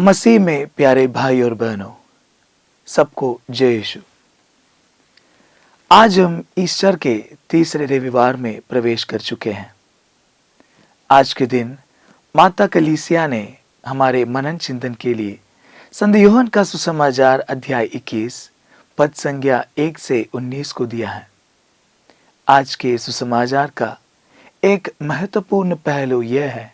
मसीह में प्यारे भाई और बहनों, सबको जय यीशु। आज हम ईस्टर के तीसरे रविवार में प्रवेश कर चुके हैं। आज के दिन माता कलीसिया ने हमारे मनन चिंतन के लिए संत यूहन्ना का सुसमाचार अध्याय 21 पद संज्ञा 1 से 19 को दिया है। आज के सुसमाचार का एक महत्वपूर्ण पहलू यह है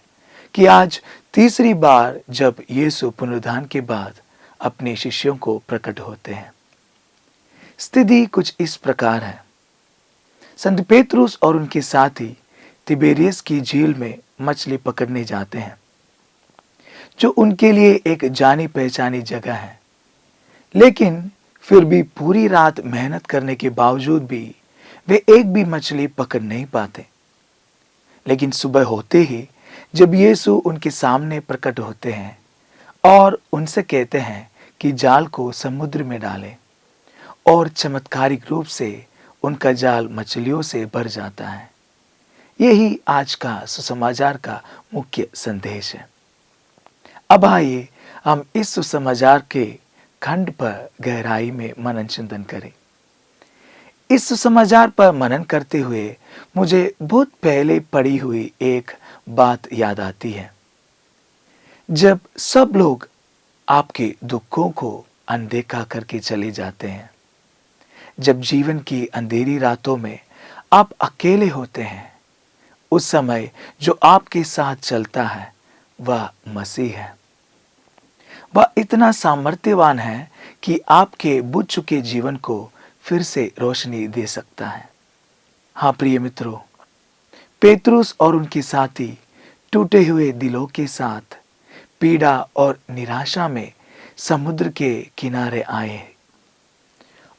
कि आज तीसरी बार जब यीशु पुनरुत्थान के बाद अपने शिष्यों को प्रकट होते हैं। स्थिति कुछ इस प्रकार है। संत पेतरुस और उनके साथी तिबेरियस की झील में मछली पकड़ने जाते हैं, जो उनके लिए एक जानी पहचानी जगह है। लेकिन फिर भी पूरी रात मेहनत करने के बावजूद भी वे एक भी मछली पकड़ नहीं पाते। लेकिन सुबह होते ही जब यीशु उनके सामने प्रकट होते हैं और उनसे कहते हैं कि जाल को समुद्र में डालें, और चमत्कारिक रूप से उनका जाल मछलियों से भर जाता है। यही आज का सुसमाचार का मुख्य संदेश है। अब आइए हम इस सुसमाचार के खंड पर गहराई में मनन चिंतन करें। इस सुसमाचार पर मनन करते हुए मुझे बहुत पहले पढ़ी हुई एक बात याद आती है। जब सब लोग आपके दुखों को अनदेखा करके चले जाते हैं, जब जीवन की अंधेरी रातों में आप अकेले होते हैं, उस समय जो आपके साथ चलता है वह मसीह है। वह इतना सामर्थ्यवान है कि आपके बुझ चुके जीवन को फिर से रोशनी दे सकता है। हाँ प्रिय मित्रों, पेतरुस और उनके साथी टूटे हुए दिलों के साथ पीड़ा और निराशा में समुद्र के किनारे आए,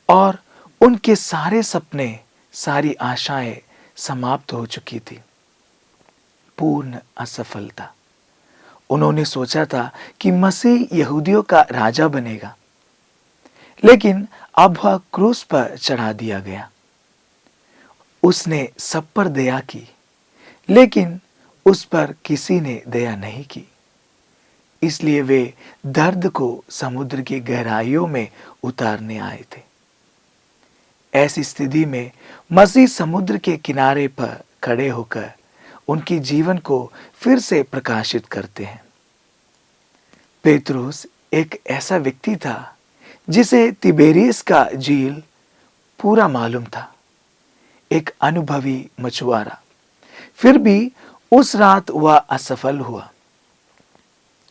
और उनके सारे सपने, सारी आशाएं समाप्त हो चुकी थी। पूर्ण असफलता। उन्होंने सोचा था कि मसीह यहूदियों का राजा बनेगा, लेकिन अब वह क्रूस पर चढ़ा दिया गया। उसने सब पर दया की, लेकिन उस पर किसी ने दया नहीं की। इसलिए वे दर्द को समुद्र की गहराइयों में उतारने आए थे। ऐसी स्थिति में मसीह समुद्र के किनारे पर खड़े होकर उनके जीवन को फिर से प्रकाशित करते हैं। पेतरुस एक ऐसा व्यक्ति था जिसे तिबेरियस का झील पूरा मालूम था, एक अनुभवी मछुआरा। फिर भी उस रात वह असफल हुआ।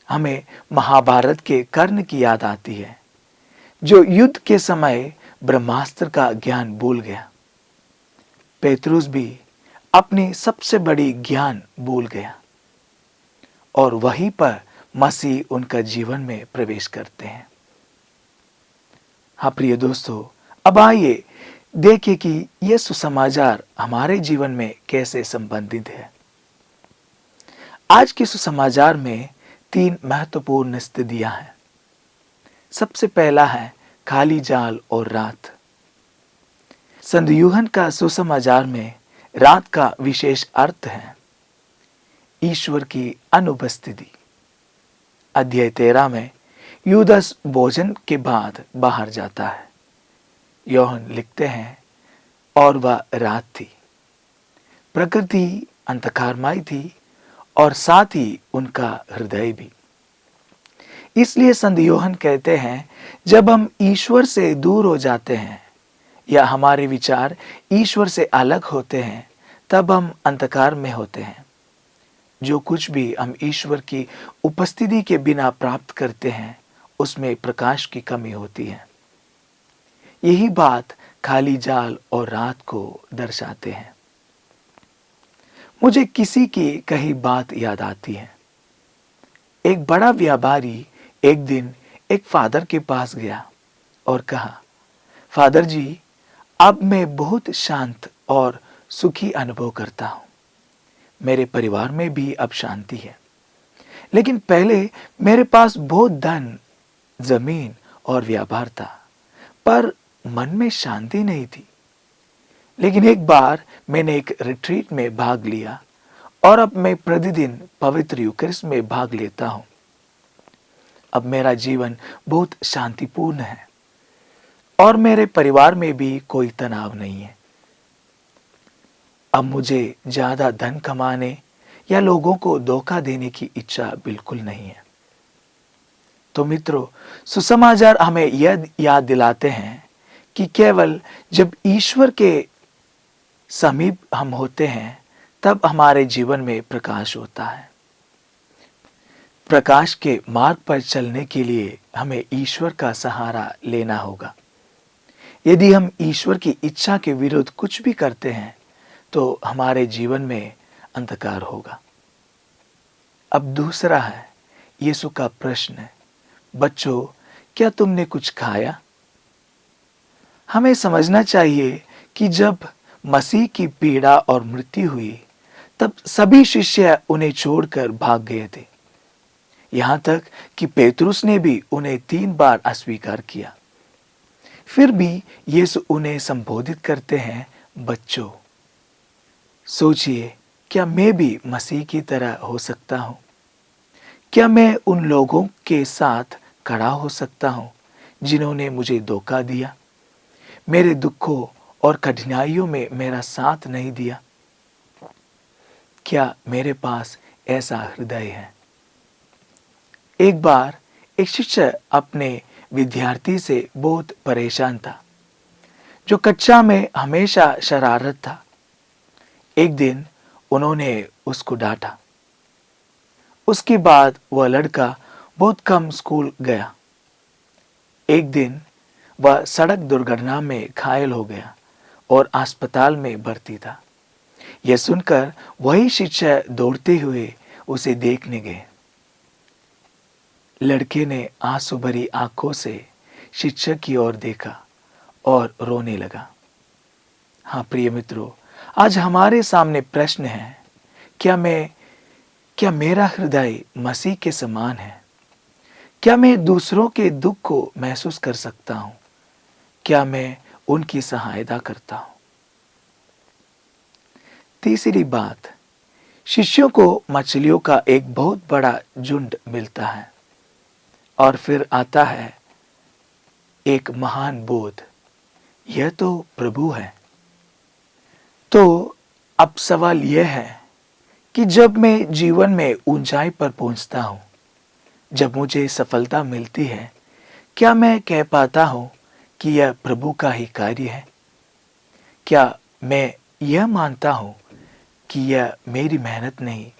हमें महाभारत के कर्ण की याद आती है, जो युद्ध के समय ब्रह्मास्त्र का ज्ञान भूल गया। पेतरुस भी अपनी सबसे बड़ी ज्ञान भूल गया, और वहीं पर मसीह उनका जीवन में प्रवेश करते हैं। हाँ प्रिय दोस्तों, अब आइए देखें कि यह सुसमाचार हमारे जीवन में कैसे संबंधित है। आज के सुसमाचार में 3 महत्वपूर्ण स्थितियां हैं। सबसे पहला है खाली जाल और रात। संत यूहन्ना का सुसमाचार में रात का विशेष अर्थ है ईश्वर की अनुपस्थिति। अध्याय 13 में यूदास भोजन के बाद बाहर जाता है। यूहन्ना लिखते हैं, और वह रात थी, प्रकृति अंधकारमय थी, और साथ ही उनका हृदय भी। इसलिए संत यूहन्ना कहते हैं, जब हम ईश्वर से दूर हो जाते हैं या हमारे विचार ईश्वर से अलग होते हैं, तब हम अंधकार में होते हैं। जो कुछ भी हम ईश्वर की उपस्थिति के बिना प्राप्त करते हैं, उसमें प्रकाश की कमी होती है। यही बात खाली जाल और रात को दर्शाते हैं। मुझे किसी की कही बात याद आती है। एक बड़ा व्यापारी एक दिन एक फादर के पास गया और कहा, फादर जी, अब मैं बहुत शांत और सुखी अनुभव करता हूं। मेरे परिवार में भी अब शांति है, लेकिन पहले मेरे पास बहुत धन, जमीन और व्यापार था, पर मन में शांति नहीं थी। लेकिन एक बार मैंने एक रिट्रीट में भाग लिया, और अब मैं प्रतिदिन पवित्र यूकरिस्ट में भाग लेता हूं। अब मेरा जीवन बहुत शांतिपूर्ण है और मेरे परिवार में भी कोई तनाव नहीं है। अब मुझे ज़्यादा धन कमाने या लोगों को धोखा देने की इच्छा बिल्कुल नहीं है। तो मित्रों, सुसमाचार हमें यह याद दिलाते हैं कि केवल जब ईश्वर के समीप हम होते हैं तब हमारे जीवन में प्रकाश होता है। प्रकाश के मार्ग पर चलने के लिए हमें ईश्वर का सहारा लेना होगा। यदि हम ईश्वर की इच्छा के विरुद्ध कुछ भी करते हैं तो हमारे जीवन में अंधकार होगा। अब दूसरा है यीशु का प्रश्न, बच्चों क्या तुमने कुछ खाया? हमें समझना चाहिए कि जब मसीह की पीड़ा और मृत्यु हुई तब सभी शिष्य उन्हें छोड़कर भाग गए थे। यहां तक कि पेतरुस ने भी उन्हें 3 बार अस्वीकार किया। फिर भी यीशु उन्हें संबोधित करते हैं बच्चों। सोचिए, क्या मैं भी मसीह की तरह हो सकता हूं? क्या मैं उन लोगों के साथ खड़ा हो सकता हूं जिन्होंने मुझे धोखा दिया, मेरे दुखों और कठिनाइयों में मेरा साथ नहीं दिया? क्या मेरे पास ऐसा हृदय है? एक बार एक शिक्षक अपने विद्यार्थी से बहुत परेशान था, जो कक्षा में हमेशा शरारत था। एक दिन उन्होंने उसको डांटा। उसके बाद वह लड़का बहुत कम स्कूल गया। एक दिन वह सड़क दुर्घटना में घायल हो गया और अस्पताल में भर्ती था। यह सुनकर वही शिक्षक दौड़ते हुए उसे देखने गए। लड़के ने आंसू भरी आंखों से शिक्षक की ओर देखा और रोने लगा। हाँ प्रिय मित्रों, आज हमारे सामने प्रश्न है, क्या मेरा हृदय मसीह के समान है? क्या मैं दूसरों के दुख को महसूस कर सकता हूं? क्या मैं उनकी सहायता करता हूं? तीसरी बात, शिष्यों को मछलियों का एक बहुत बड़ा झुंड मिलता है और फिर आता है एक महान बोध, यह तो प्रभु है। तो अब सवाल यह है कि जब मैं जीवन में ऊंचाई पर पहुंचता हूं, जब मुझे सफलता मिलती है, क्या मैं कह पाता हूं कि यह प्रभु का ही कार्य है? क्या मैं यह मानता हूं कि यह मेरी मेहनत नहीं,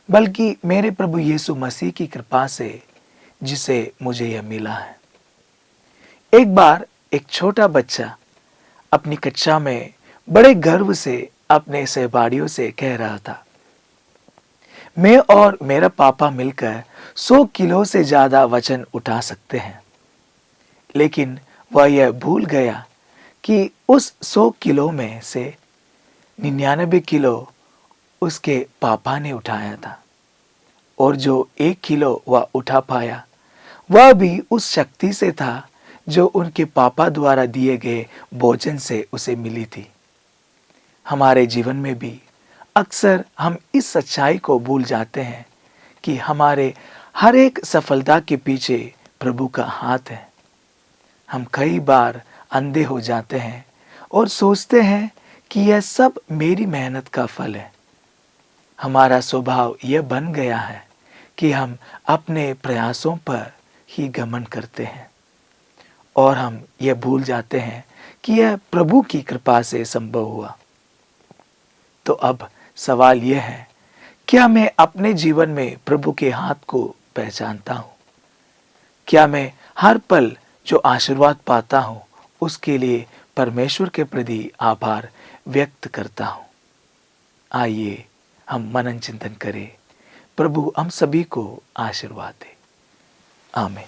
बल्कि मेरे प्रभु यीशु मसीह की कृपा से जिसे मुझे यह मिला है? एक बार एक छोटा बच्चा अपनी कक्षा में बड़े गर्व से अपने सहपाठियों से कह रहा था, मैं और मेरा पापा मिलकर 100 किलो से ज्यादा वजन उठा सकते हैं। लेकिन वह यह भूल गया कि उस 100 किलो में से 99 किलो उसके पापा ने उठाया था और जो 1 किलो वह उठा पाया वह भी उस शक्ति से था जो उनके पापा द्वारा दिए गए भोजन से उसे मिली थी। हमारे जीवन में भी अक्सर हम इस सच्चाई को भूल जाते हैं कि हमारे हर एक सफलता के पीछे प्रभु का हाथ है। हम कई बार अंधे हो जाते हैं और सोचते हैं कि यह सब मेरी मेहनत का फल है। हमारा स्वभाव यह बन गया है कि हम अपने प्रयासों पर ही घमंड करते हैं और हम यह भूल जाते हैं कि यह प्रभु की कृपा से संभव हुआ। तो अब सवाल यह है, क्या मैं अपने जीवन में प्रभु के हाथ को पहचानता हूं? क्या मैं हर पल जो आशीर्वाद पाता हूं उसके लिए परमेश्वर के प्रति आभार व्यक्त करता हूं? आइए हम मनन चिंतन करें। प्रभु हम सभी को आशीर्वाद दे। आमीन।